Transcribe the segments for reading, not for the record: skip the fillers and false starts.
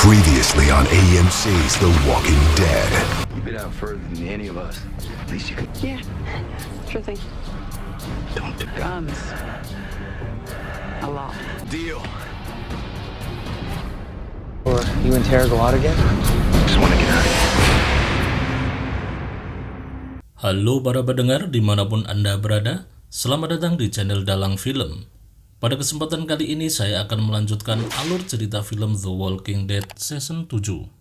Previously on AMC's The Walking Dead. You've been out further than any of us. At least you could. Yeah, sure thing. Don't do Guns. A lot. deal. Or you interrogate a lot again? Just want to get out of here. Halo para pendengar dimanapun Anda berada, selamat datang di channel Dalang Film. Pada kesempatan kali ini saya akan melanjutkan alur cerita film The Walking Dead Season 7.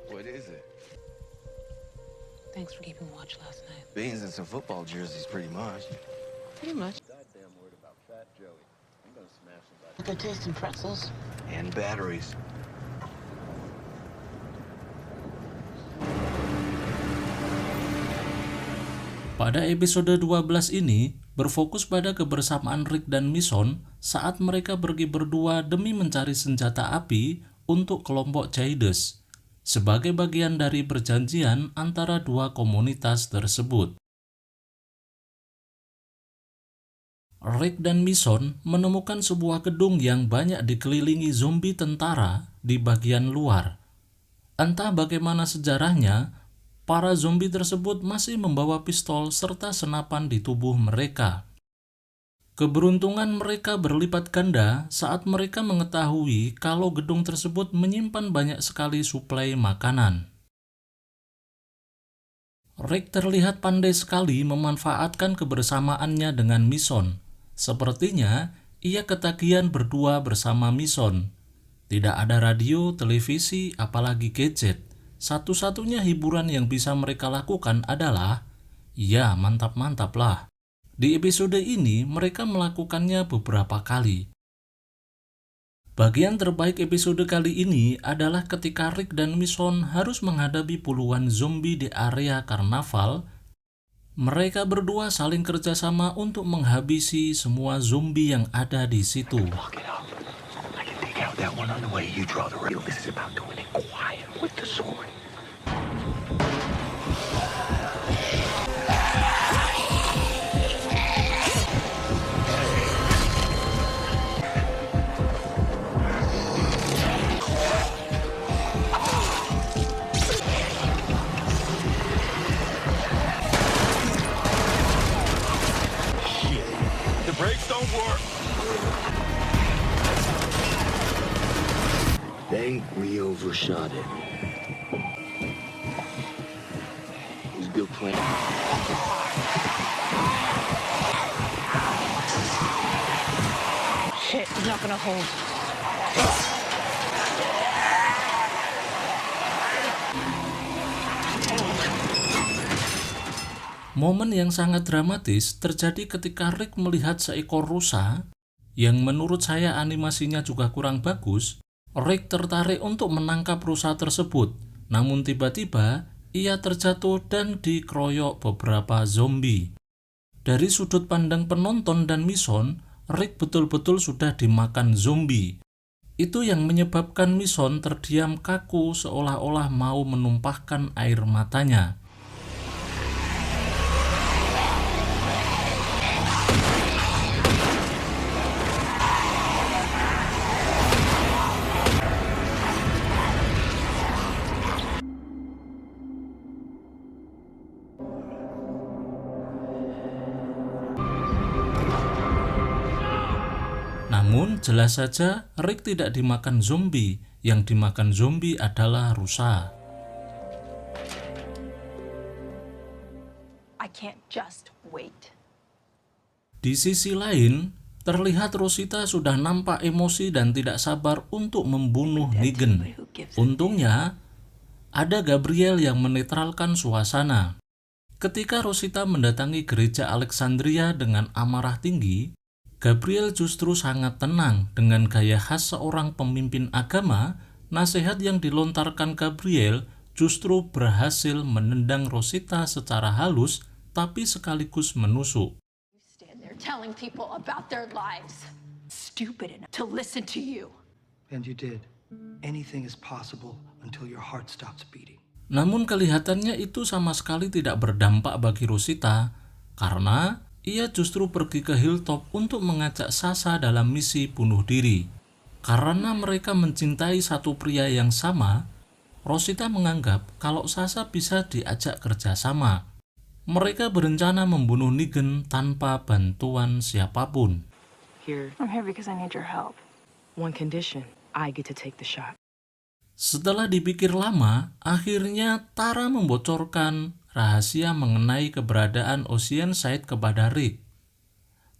What is it? Thanks for keeping watch last night. Beans and some football jerseys, pretty much. Pretty much. Goddamn worried about Fat Joey. I'm gonna smash somebody. Good taste in pretzels. And batteries. Pada episode 12 ini berfokus pada kebersamaan Rick dan Michonne saat mereka pergi berdua demi mencari senjata api untuk kelompok Jaydes sebagai bagian dari perjanjian antara dua komunitas tersebut. Rick dan Michonne menemukan sebuah gedung yang banyak dikelilingi zombie tentara di bagian luar. Entah bagaimana sejarahnya, para zombie tersebut masih membawa pistol serta senapan di tubuh mereka. Keberuntungan mereka berlipat ganda saat mereka mengetahui kalau gedung tersebut menyimpan banyak sekali suplai makanan. Rick terlihat pandai sekali memanfaatkan kebersamaannya dengan Michonne. Sepertinya ia ketagihan berdua bersama Michonne. Tidak ada radio, televisi, apalagi gadget. Satu-satunya hiburan yang bisa mereka lakukan adalah, ya mantap-mantap lah. Di episode ini mereka melakukannya beberapa kali. Bagian terbaik episode kali ini adalah ketika Rick dan Michonne harus menghadapi puluhan zombie di area karnaval. Mereka berdua saling kerjasama untuk menghabisi semua zombie yang ada di situ. Block it up. I can take out that one on the way. You draw the rail. This is about doing it quiet with the sword. The brakes don't work. Think we overshot it. It was a good plan. Shit, he's not gonna hold. Momen yang sangat dramatis terjadi ketika Rick melihat seekor rusa yang menurut saya animasinya juga kurang bagus. Rick tertarik untuk menangkap rusa tersebut, namun tiba-tiba ia terjatuh dan dikeroyok beberapa zombie. Dari sudut pandang penonton dan Michonne, Rick betul-betul sudah dimakan zombie. Itu yang menyebabkan Michonne terdiam kaku seolah-olah mau menumpahkan air matanya. Namun jelas saja Rick tidak dimakan zombie, yang dimakan zombie adalah rusa. I can't just wait. Di sisi lain, terlihat Rosita sudah nampak emosi dan tidak sabar untuk membunuh Negan. Untungnya, ada Gabriel yang menetralkan suasana. Ketika Rosita mendatangi gereja Alexandria dengan amarah tinggi, Gabriel justru sangat tenang. Dengan gaya khas seorang pemimpin agama. Nasihat yang dilontarkan Gabriel justru berhasil menendang Rosita secara halus tapi sekaligus menusuk. You stand there telling people about their lives. Stupid enough to listen to you. And you did. Anything is possible until your heart stops beating. Namun kelihatannya itu sama sekali tidak berdampak bagi Rosita karena ia justru pergi ke Hilltop untuk mengajak Sasha dalam misi bunuh diri. Karena mereka mencintai satu pria yang sama, Rosita menganggap kalau Sasha bisa diajak kerjasama. Mereka berencana membunuh Negan tanpa bantuan siapapun. I'm here because I need your help. One condition, I get to take the shot. Setelah dipikir lama, akhirnya Tara membocorkan rahasia mengenai keberadaan Oceanside kepada Rick.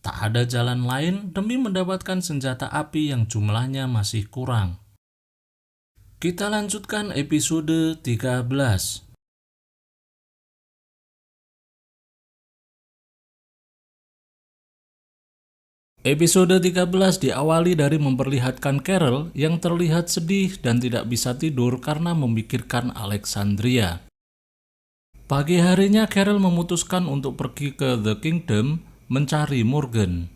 Tak ada jalan lain demi mendapatkan senjata api yang jumlahnya masih kurang. Kita lanjutkan episode 13. Episode 13 diawali dari memperlihatkan Carol yang terlihat sedih dan tidak bisa tidur karena memikirkan Alexandria. Pagi harinya Carol memutuskan untuk pergi ke The Kingdom mencari Morgan.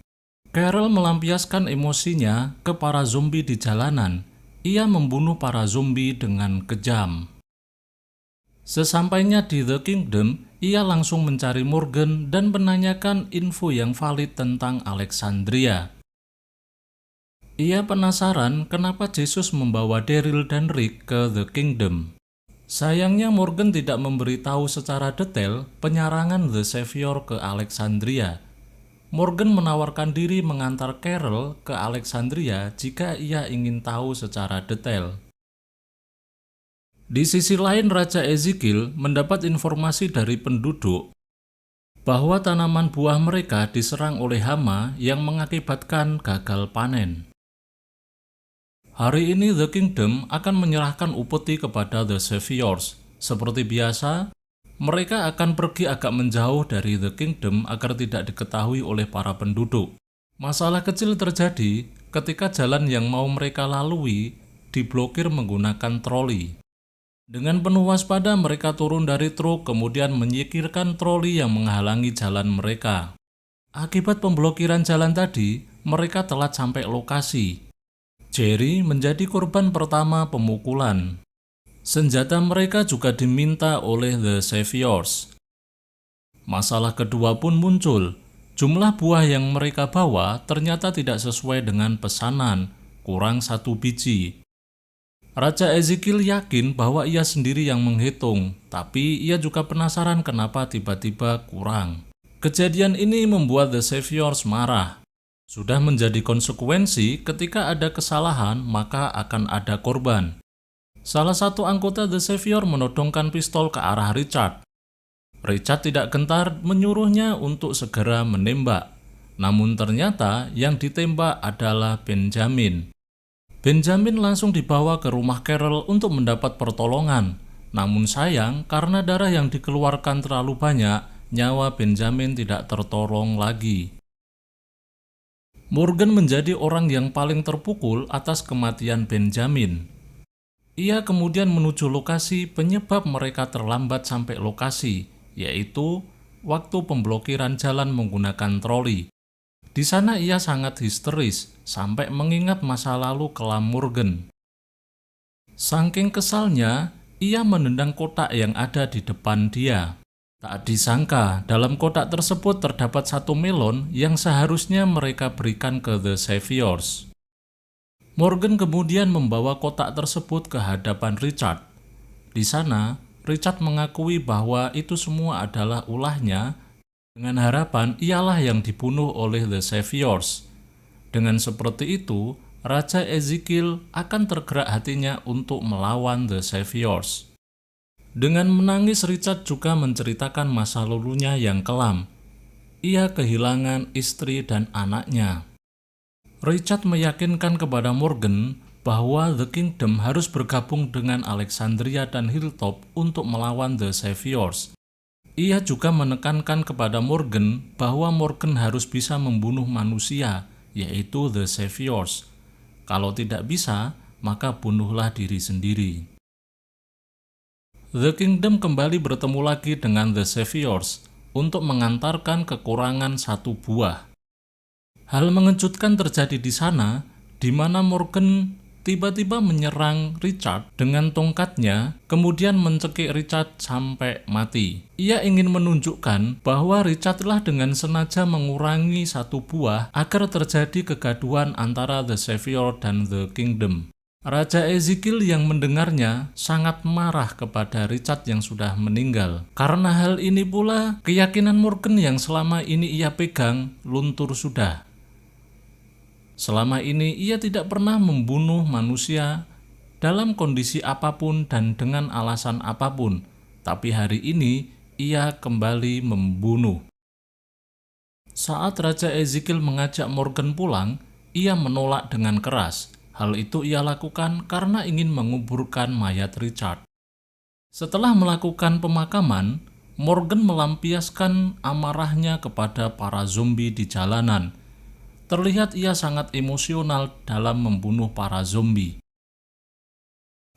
Carol melampiaskan emosinya ke para zombie di jalanan. Ia membunuh para zombie dengan kejam. Sesampainya di The Kingdom, ia langsung mencari Morgan dan menanyakan info yang valid tentang Alexandria. Ia penasaran kenapa Jesus membawa Daryl dan Rick ke The Kingdom. Sayangnya Morgan tidak memberitahu secara detail penyerangan The Savior ke Alexandria. Morgan menawarkan diri mengantar Carol ke Alexandria jika ia ingin tahu secara detail. Di sisi lain, Raja Ezekiel mendapat informasi dari penduduk bahwa tanaman buah mereka diserang oleh hama yang mengakibatkan gagal panen. Hari ini The Kingdom akan menyerahkan upeti kepada The Saviors. Seperti biasa, mereka akan pergi agak menjauh dari The Kingdom agar tidak diketahui oleh para penduduk. Masalah kecil terjadi ketika jalan yang mau mereka lalui diblokir menggunakan troli. Dengan penuh waspada mereka turun dari truk kemudian menyingkirkan troli yang menghalangi jalan mereka. Akibat pemblokiran jalan tadi, mereka telat sampai lokasi. Jerry menjadi korban pertama pemukulan. Senjata mereka juga diminta oleh The Saviors. Masalah kedua pun muncul. Jumlah buah yang mereka bawa ternyata tidak sesuai dengan pesanan, kurang 1 biji. Raja Ezekiel yakin bahwa ia sendiri yang menghitung, tapi ia juga penasaran kenapa tiba-tiba kurang. Kejadian ini membuat The Saviors marah. Sudah menjadi konsekuensi ketika ada kesalahan maka akan ada korban. Salah satu anggota The Savior menodongkan pistol ke arah Richard. Richard tidak gentar menyuruhnya untuk segera menembak. Namun ternyata yang ditembak adalah Benjamin. Benjamin langsung dibawa ke rumah Carol untuk mendapat pertolongan. Namun sayang, karena darah yang dikeluarkan terlalu banyak, nyawa Benjamin tidak tertolong lagi. Morgan menjadi orang yang paling terpukul atas kematian Benjamin. Ia kemudian menuju lokasi penyebab mereka terlambat sampai lokasi, yaitu waktu pemblokiran jalan menggunakan troli. Di sana ia sangat histeris, sampai mengingat masa lalu kelam Morgan. Saking kesalnya, ia menendang kotak yang ada di depan dia. Tak disangka, dalam kotak tersebut terdapat 1 melon yang seharusnya mereka berikan ke The Saviors. Morgan kemudian membawa kotak tersebut ke hadapan Richard. Di sana, Richard mengakui bahwa itu semua adalah ulahnya, dengan harapan ialah yang dibunuh oleh The Saviors. Dengan seperti itu, Raja Ezekiel akan tergerak hatinya untuk melawan The Saviors. Dengan menangis, Richard juga menceritakan masa lalunya yang kelam. Ia kehilangan istri dan anaknya. Richard meyakinkan kepada Morgan bahwa The Kingdom harus bergabung dengan Alexandria dan Hilltop untuk melawan The Saviors. Ia juga menekankan kepada Morgan bahwa Morgan harus bisa membunuh manusia, yaitu The Saviors. Kalau tidak bisa, maka bunuhlah diri sendiri. The Kingdom kembali bertemu lagi dengan The Saviors untuk mengantarkan kekurangan 1 buah. Hal mengejutkan terjadi di sana, di mana Morgan tiba-tiba menyerang Richard dengan tongkatnya, kemudian mencekik Richard sampai mati. Ia ingin menunjukkan bahwa Richard telah dengan sengaja mengurangi satu buah agar terjadi kegaduhan antara The Savior dan The Kingdom. Raja Ezekiel yang mendengarnya sangat marah kepada Richard yang sudah meninggal. Karena hal ini pula, keyakinan Morgan yang selama ini ia pegang luntur sudah. Selama ini ia tidak pernah membunuh manusia dalam kondisi apapun dan dengan alasan apapun. Tapi hari ini ia kembali membunuh. Saat Raja Ezekiel mengajak Morgan pulang, ia menolak dengan keras. Hal itu ia lakukan karena ingin menguburkan mayat Richard. Setelah melakukan pemakaman, Morgan melampiaskan amarahnya kepada para zombie di jalanan. Terlihat ia sangat emosional dalam membunuh para zombie.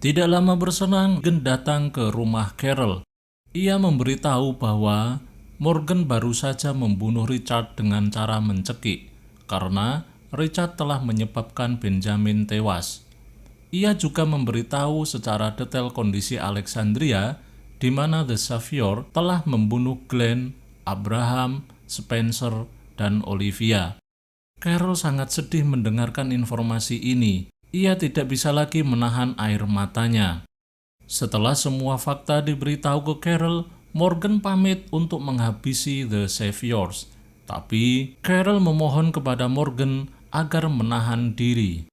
Tidak lama berselang, Morgan datang ke rumah Carol. Ia memberitahu bahwa Morgan baru saja membunuh Richard dengan cara mencekik, karena Richard telah menyebabkan Benjamin tewas. Ia juga memberitahu secara detail kondisi Alexandria, di mana The Savior telah membunuh Glenn, Abraham, Spencer, dan Olivia. Carol sangat sedih mendengarkan informasi ini. Ia tidak bisa lagi menahan air matanya. Setelah semua fakta diberitahu ke Carol, Morgan pamit untuk menghabisi The Saviors. Tapi Carol memohon kepada Morgan agar menahan diri.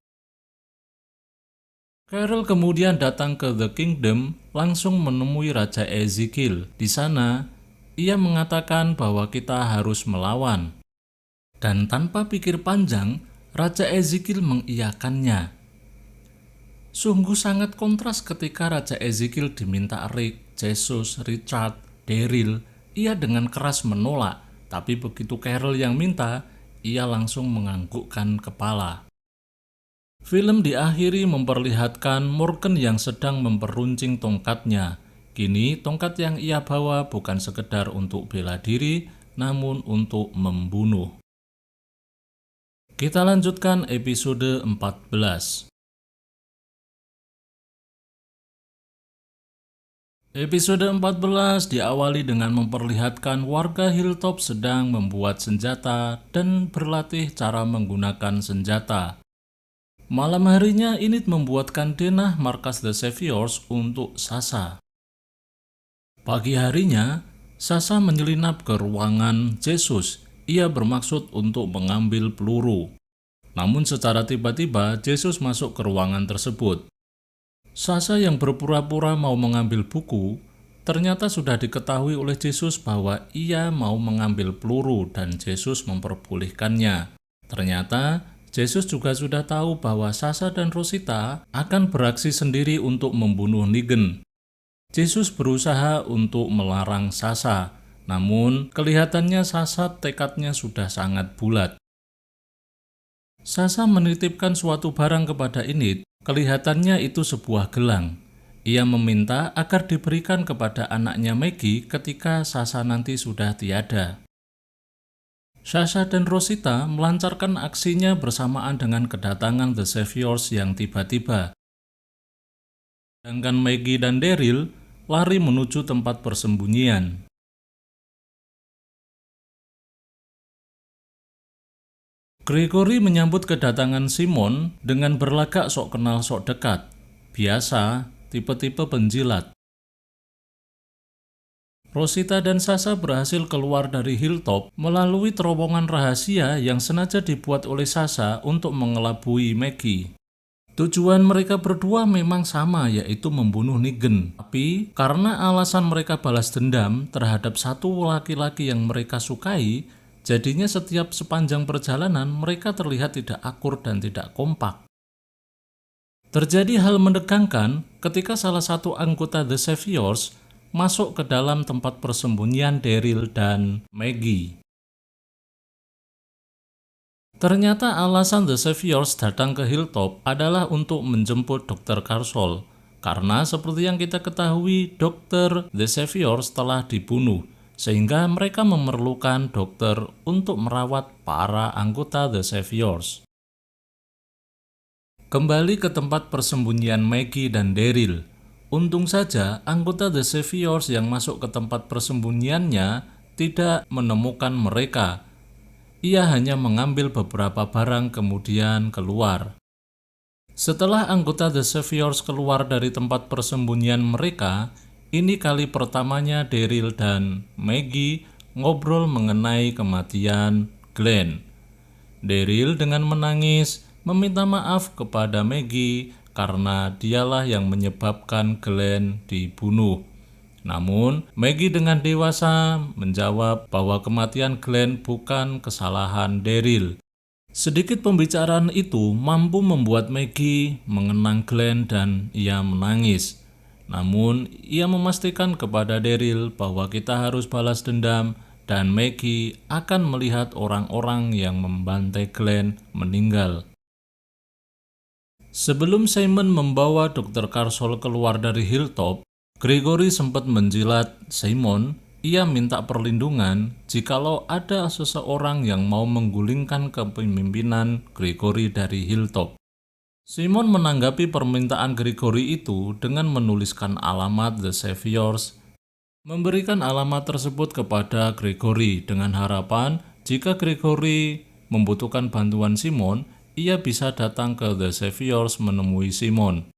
Carol kemudian datang ke The Kingdom, langsung menemui Raja Ezekiel. Di sana, ia mengatakan bahwa kita harus melawan. Dan tanpa pikir panjang, Raja Ezekiel mengiyakannya. Sungguh sangat kontras ketika Raja Ezekiel diminta Rick, Jesus, Richard, Daryl, ia dengan keras menolak. Tapi begitu Carol yang minta, ia langsung menganggukkan kepala. Film diakhiri memperlihatkan Morgan yang sedang memperuncing tongkatnya. Kini tongkat yang ia bawa bukan sekedar untuk bela diri, namun untuk membunuh. Kita lanjutkan episode 14. Episode 14 diawali dengan memperlihatkan warga Hilltop sedang membuat senjata dan berlatih cara menggunakan senjata. Malam harinya, Enid membuatkan denah markas The Saviors untuk Sasha. Pagi harinya, Sasha menyelinap ke ruangan Jesus. Ia bermaksud untuk mengambil peluru. Namun secara tiba-tiba, Jesus masuk ke ruangan tersebut. Sasha yang berpura-pura mau mengambil buku, ternyata sudah diketahui oleh Jesus bahwa ia mau mengambil peluru dan Jesus memperbolehkannya. Ternyata Jesus juga sudah tahu bahwa Sasha dan Rosita akan beraksi sendiri untuk membunuh Negan. Jesus berusaha untuk melarang Sasha, namun kelihatannya Sasha tekadnya sudah sangat bulat. Sasha menitipkan suatu barang kepada Enid. Kelihatannya itu sebuah gelang. Ia meminta agar diberikan kepada anaknya Maggie ketika Sasha nanti sudah tiada. Sasha dan Rosita melancarkan aksinya bersamaan dengan kedatangan The Saviors yang tiba-tiba. Sedangkan Maggie dan Daryl lari menuju tempat persembunyian. Gregory menyambut kedatangan Simon dengan berlagak sok kenal sok dekat. Biasa, tipe-tipe penjilat. Rosita dan Sasha berhasil keluar dari Hilltop melalui terowongan rahasia yang sengaja dibuat oleh Sasha untuk mengelabui Maggie. Tujuan mereka berdua memang sama, yaitu membunuh Negan. Tapi karena alasan mereka balas dendam terhadap satu laki-laki yang mereka sukai, jadinya setiap sepanjang perjalanan mereka terlihat tidak akur dan tidak kompak. Terjadi hal menegangkan ketika salah satu anggota The Saviors masuk ke dalam tempat persembunyian Daryl dan Maggie. Ternyata alasan The Saviors datang ke Hilltop adalah untuk menjemput Dr. Carson, karena seperti yang kita ketahui, Dr. The Saviors telah dibunuh. sehingga mereka memerlukan dokter untuk merawat para anggota The Saviors. Kembali ke tempat persembunyian Maggie dan Daryl. Untung saja anggota The Saviors yang masuk ke tempat persembunyiannya tidak menemukan mereka. Ia hanya mengambil beberapa barang kemudian keluar. Setelah anggota The Saviors keluar dari tempat persembunyian mereka, ini kali pertamanya Daryl dan Maggie ngobrol mengenai kematian Glenn. Daryl dengan menangis meminta maaf kepada Maggie karena dialah yang menyebabkan Glenn dibunuh. Namun, Maggie dengan dewasa menjawab bahwa kematian Glenn bukan kesalahan Daryl. Sedikit pembicaraan itu mampu membuat Maggie mengenang Glenn dan ia menangis. Namun, ia memastikan kepada Daryl bahwa kita harus balas dendam dan Maggie akan melihat orang-orang yang membantai Glenn meninggal. Sebelum Simon membawa Dr. Carshall keluar dari Hilltop, Gregory sempat menjilat Simon. Ia minta perlindungan jikalau ada seseorang yang mau menggulingkan kepemimpinan Gregory dari Hilltop. Simon menanggapi permintaan Gregory itu dengan menuliskan alamat The Saviors, memberikan alamat tersebut kepada Gregory dengan harapan jika Gregory membutuhkan bantuan Simon, ia bisa datang ke The Saviors menemui Simon.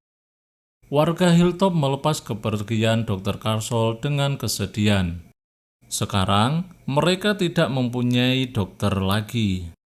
Warga Hilltop melepas kepergian Dr. Carshall dengan kesedihan. Sekarang, mereka tidak mempunyai dokter lagi.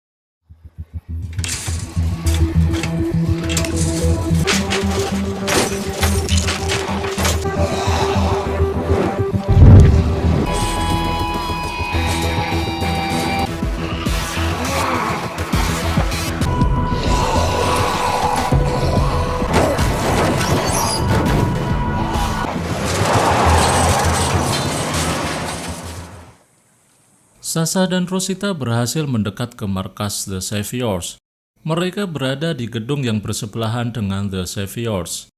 Sasha dan Rosita berhasil mendekat ke markas The Saviors. Mereka berada di gedung yang bersebelahan dengan The Saviors.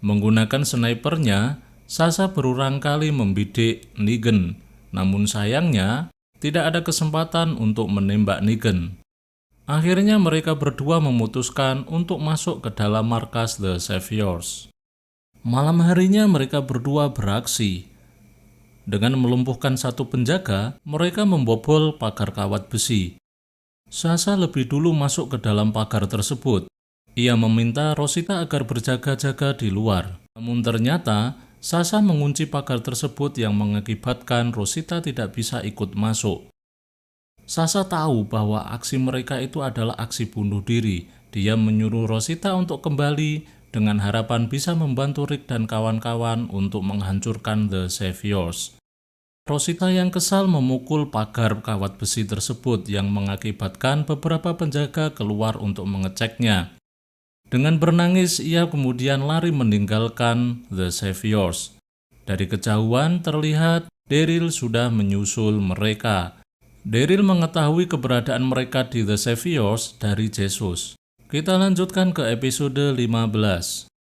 Menggunakan snipernya, Sasha berulang kali membidik Negan. Namun sayangnya, tidak ada kesempatan untuk menembak Negan. Akhirnya mereka berdua memutuskan untuk masuk ke dalam markas The Saviors. Malam harinya mereka berdua beraksi. Dengan melumpuhkan satu penjaga, mereka membobol pagar kawat besi. Sasha lebih dulu masuk ke dalam pagar tersebut. Ia meminta Rosita agar berjaga-jaga di luar. Namun ternyata, Sasha mengunci pagar tersebut yang mengakibatkan Rosita tidak bisa ikut masuk. Sasha tahu bahwa aksi mereka itu adalah aksi bunuh diri. Dia menyuruh Rosita untuk kembali dengan harapan bisa membantu Rick dan kawan-kawan untuk menghancurkan The Saviors. Rosita yang kesal memukul pagar kawat besi tersebut yang mengakibatkan beberapa penjaga keluar untuk mengeceknya. Dengan bernangis, ia kemudian lari meninggalkan The Saviors. Dari kejauhan terlihat Daryl sudah menyusul mereka. Daryl mengetahui keberadaan mereka di The Saviors dari Jesus. Kita lanjutkan ke episode 15.